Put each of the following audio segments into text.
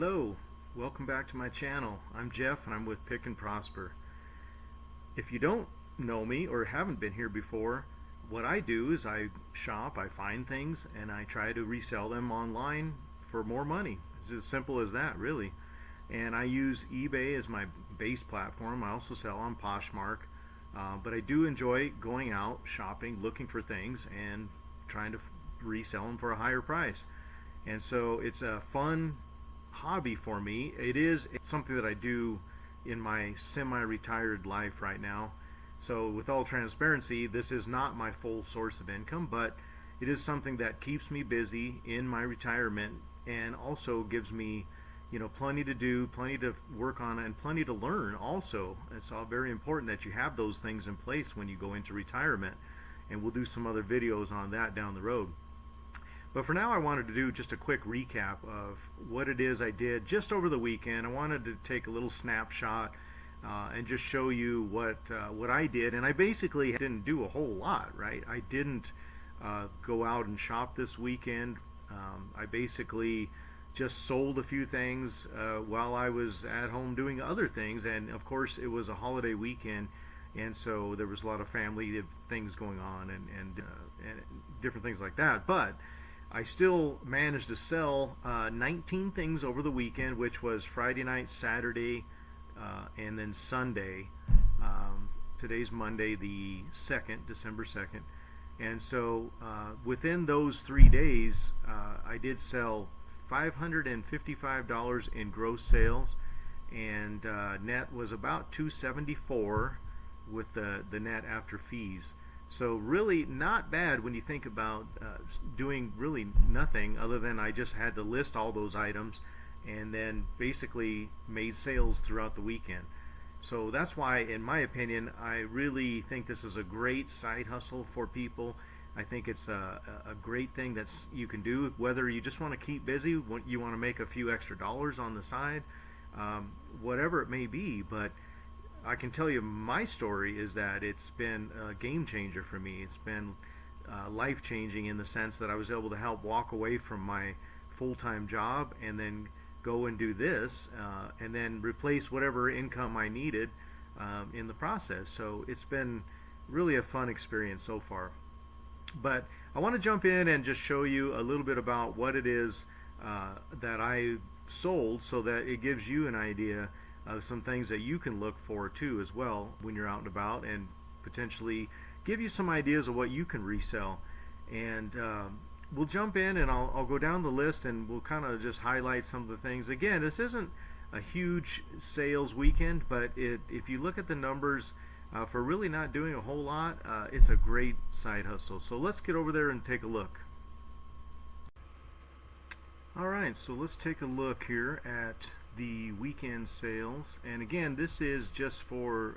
Hello, welcome back to my channel. I'm Jeff and I'm with PicknProsper. If you don't know me or haven't been here before, what I do is I shop, I find things, and I try to resell them online for more money. It's as simple as that, really. And I use eBay as my base platform. I also sell on Poshmark, but I do enjoy going out shopping, looking for things, and trying to resell them for a higher price. And so it's a fun hobby for me. It's something that I do in my semi-retired life right now. So with all transparency, this is not my full source of income, but it is something that keeps me busy in my retirement and also gives me, plenty to do, plenty to work on, and plenty to learn also. It's all very important that you have those things in place when you go into retirement, and we'll do some other videos on that down the road. But for now, I wanted to do just a quick recap of what it is I did just over the weekend. I wanted to take a little snapshot and just show you what I did. And I basically didn't do a whole lot, right? I didn't go out and shop this weekend. I basically just sold a few things while I was at home doing other things. And of course, it was a holiday weekend, and so there was a lot of family things going on and different things like that. But I still managed to sell 19 things over the weekend, which was Friday night, Saturday, and then Sunday. Today's Monday, the 2nd, December 2nd. And so within those 3 days, I did sell $555 in gross sales, and net was about $274 with the net after fees. So really not bad when you think about doing really nothing other than I just had to list all those items and then basically made sales throughout the weekend. So that's why, in my opinion, I really think this is a great side hustle for people. I think it's a great thing that you can do, whether you just want to keep busy, you want to make a few extra dollars on the side, whatever it may be. But I can tell you my story is that it's been a game changer for me. It's been life changing in the sense that I was able to help walk away from my full-time job and then go and do this and then replace whatever income I needed in the process. So it's been really a fun experience so far. But I want to jump in and just show you a little bit about what it is that I sold, so that it gives you an idea some things that you can look for too as well when you're out and about, and potentially give you some ideas of what you can resell. And we'll jump in and I'll go down the list and we'll kind of just highlight some of the things. Again, this isn't a huge sales weekend, but if you look at the numbers for really not doing a whole lot, it's a great side hustle. So let's get over there and take a look. Alright, so let's take a look here at the weekend sales. And again, this is just for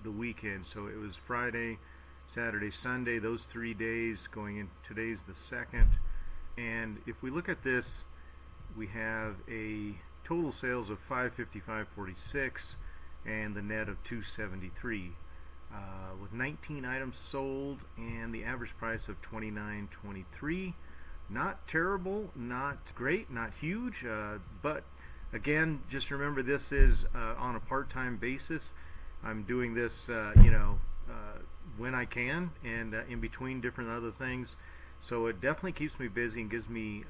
the weekend. So it was Friday, Saturday, Sunday, those 3 days going in. Today's the 2nd. And if we look at this, we have a total sales of $555.46 and the net of $273 with 19 items sold and the average price of $29.23. Not terrible, not great, not huge, but again, just remember this is on a part-time basis. I'm doing this, when I can, and in between different other things. So it definitely keeps me busy and gives me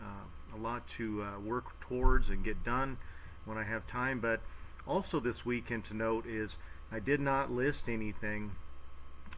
a lot to work towards and get done when I have time. But also this weekend, to note, is I did not list anything.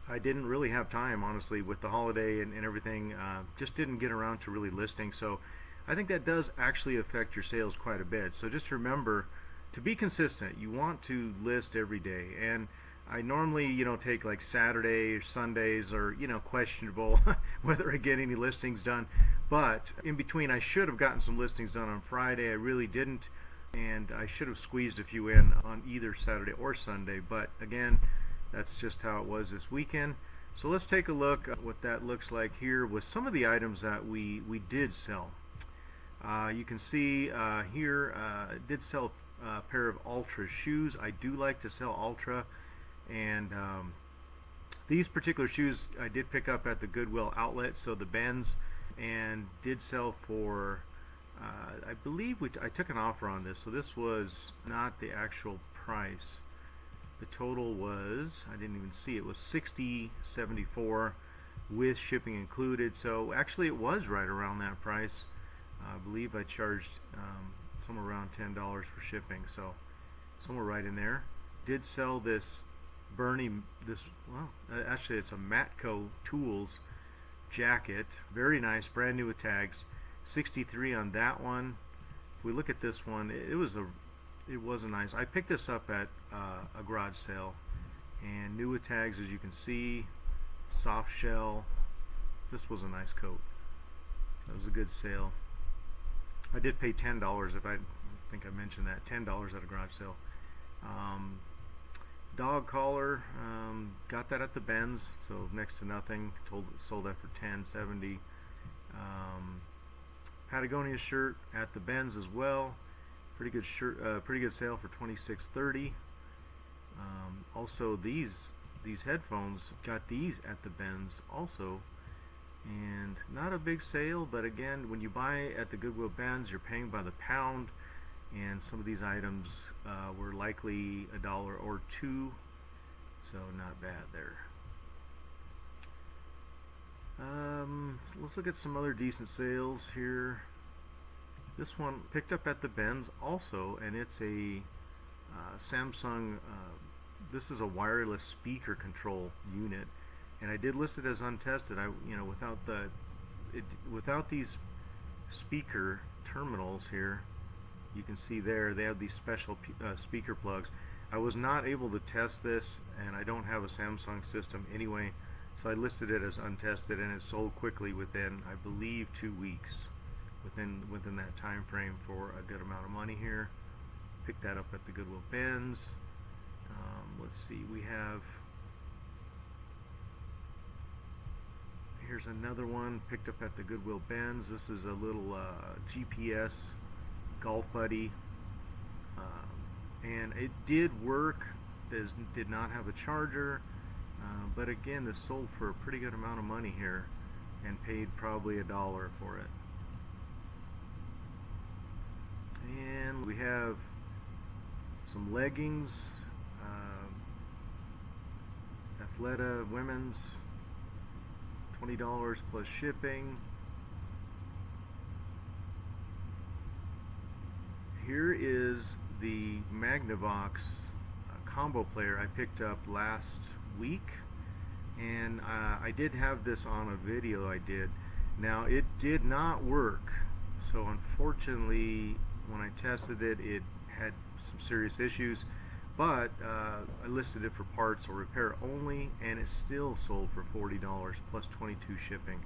I didn't really have time, honestly, with the holiday and everything. Just didn't get around to really listing. So I think that does actually affect your sales quite a bit. So just remember to be consistent. You want to list every day. And I normally, take like Saturday or Sundays, or, questionable whether I get any listings done. But in between, I should have gotten some listings done on Friday. I really didn't. And I should have squeezed a few in on either Saturday or Sunday. But again, that's just how it was this weekend. So let's take a look at what that looks like here with some of the items that we did sell. You can see here, I did sell a pair of Ultra shoes. I do like to sell Ultra, and these particular shoes I did pick up at the Goodwill outlet, so the Benz, and did sell for I believe I took an offer on this, so this was not the actual price. The total was, I didn't even see, it was $60.74 with shipping included. So actually it was right around that price. I believe I charged somewhere around $10 for shipping, so somewhere right in there. Did sell this Bernie, well, actually it's a Matco Tools jacket, very nice, brand new with tags. 63 on that one. If we look at this one, it was a nice. I picked this up at a garage sale, and new with tags, as you can see, soft shell. This was a nice coat. So it was a good sale. I did pay $10. If I think I mentioned that, $10 at a garage sale. Dog collar, got that at the Benz, so next to nothing. Sold that for $10.70. Patagonia shirt at the Benz as well. Pretty good shirt, pretty good sale for $26.30. Also these headphones, got these at the Benz also, and not a big sale, but again, when you buy at the Goodwill Benz, you're paying by the pound, and some of these items were likely $1 or $2, so not bad there. Let's look at some other decent sales here. This one picked up at the Benz also, and it's a Samsung. This is a wireless speaker control unit, and I did list it as untested. Without these speaker terminals here, you can see there they have these special speaker plugs. I was not able to test this, and I don't have a Samsung system anyway, so I listed it as untested, and it sold quickly within, I believe, 2 weeks. Within that time frame for a good amount of money here. Picked that up at the Goodwill Benz. Let's see, we have, here's another one picked up at the Goodwill Benz. This is a little GPS golf buddy, and it did work. This did not have a charger, but again, this sold for a pretty good amount of money here, and paid probably $1 for it. And we have some leggings, Athleta women's, $20 plus shipping. Here is the Magnavox combo player I picked up last week, and I did have this on a video I did. Now it did not work, so unfortunately when I tested it, it had some serious issues, but I listed it for parts or repair only, and it still sold for $40 plus 22 shipping.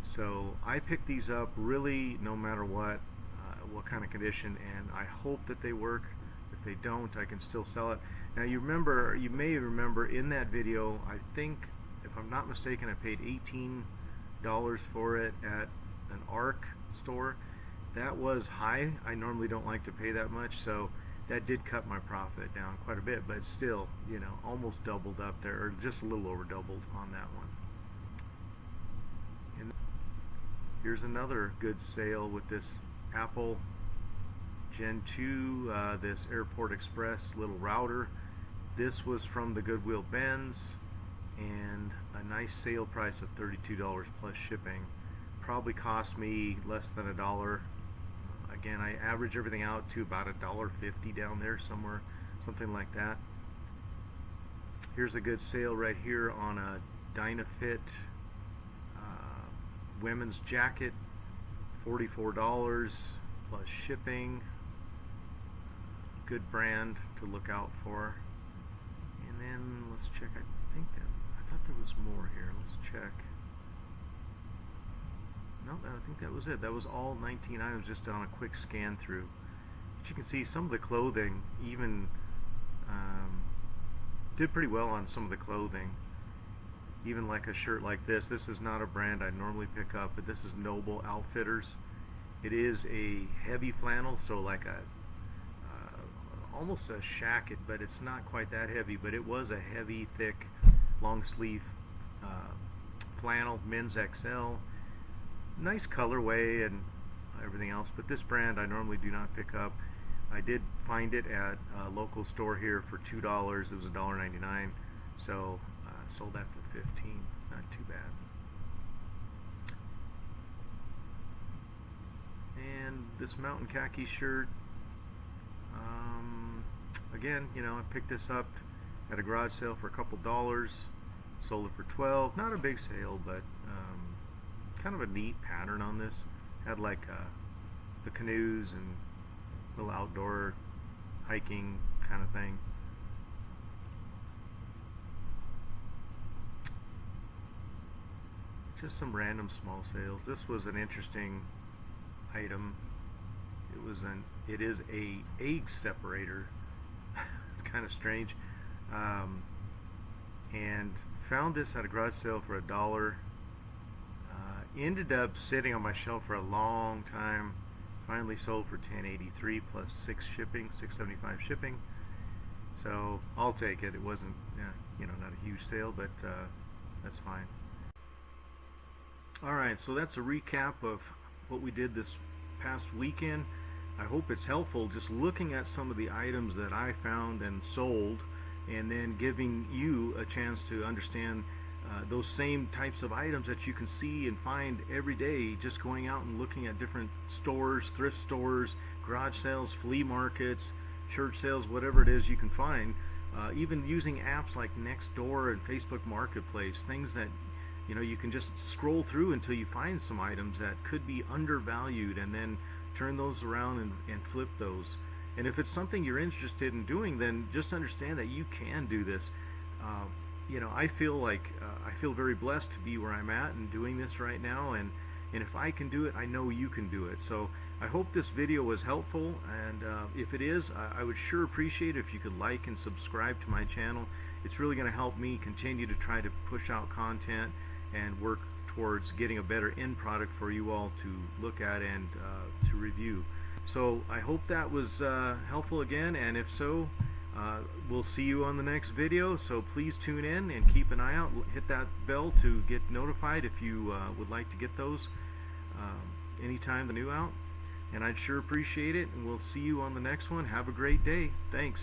So I picked these up really no matter what kind of condition, and I hope that they work. If they don't, I can still sell it. Now you may remember in that video, I think, if I'm not mistaken, I paid $18 for it at an ARC store. That was high. I normally don't like to pay that much, so that did cut my profit down quite a bit, but still, you know, almost doubled up there, or just a little over doubled on that one. And here's another good sale with this Apple Gen 2, this Airport Express little router. This was from the Goodwill Benz, and a nice sale price of $32 plus shipping. Probably cost me less than $1. Again, I average everything out to about $1.50 down there somewhere, something like that. Here's a good sale right here on a Dynafit women's jacket, $44 plus shipping. Good brand to look out for. And then let's check. I thought there was more here. Let's check. No, I think that was it. That was all 19 items just on a quick scan through. But you can see some of the clothing even did pretty well on some of the clothing. Even like a shirt like this. This is not a brand I normally pick up, but this is Noble Outfitters. It is a heavy flannel, so like a almost a shacket, but it's not quite that heavy. But it was a heavy, thick, long sleeve flannel, men's XL. Nice colorway, and everything else. But this brand I normally do not pick up. I did find it at a local store here for $2. It was $1.99, so sold that for $15. Not too bad. And this mountain khaki shirt, again, you know, I picked this up at a garage sale for a couple dollars, sold it for $12. Not a big sale, but kind of a neat pattern on this. Had like the canoes and little outdoor hiking kind of thing. Just some random small sales. This was an interesting item. It is a egg separator. It's kind of strange. And found this at a garage sale for $1. Ended up sitting on my shelf for a long time. Finally sold for $10.83 plus $6.75 shipping. So I'll take it. It wasn't, you know, not a huge sale, but that's fine. All right, so that's a recap of what we did this past weekend. I hope it's helpful just looking at some of the items that I found and sold, and then giving you a chance to understand those same types of items that you can see and find every day, just going out and looking at different stores, thrift stores, garage sales, flea markets, church sales, whatever it is you can find. Even using apps like Nextdoor and Facebook Marketplace, things that, you know, you can just scroll through until you find some items that could be undervalued, and then turn those around and flip those. And if it's something you're interested in doing, then just understand that you can do this. You know, I feel very blessed to be where I'm at and doing this right now, and if I can do it, I know you can do it. So I hope this video was helpful, and if it is, I would sure appreciate it if you could like and subscribe to my channel. It's really going to help me continue to try to push out content and work towards getting a better end product for you all to look at and to review. So I hope that was helpful again, and if so, we'll see you on the next video. So please tune in and keep an eye out. Hit that bell to get notified if you would like to get those anytime the new out, and I'd sure appreciate it. And we'll see you on the next one. Have a great day. Thanks.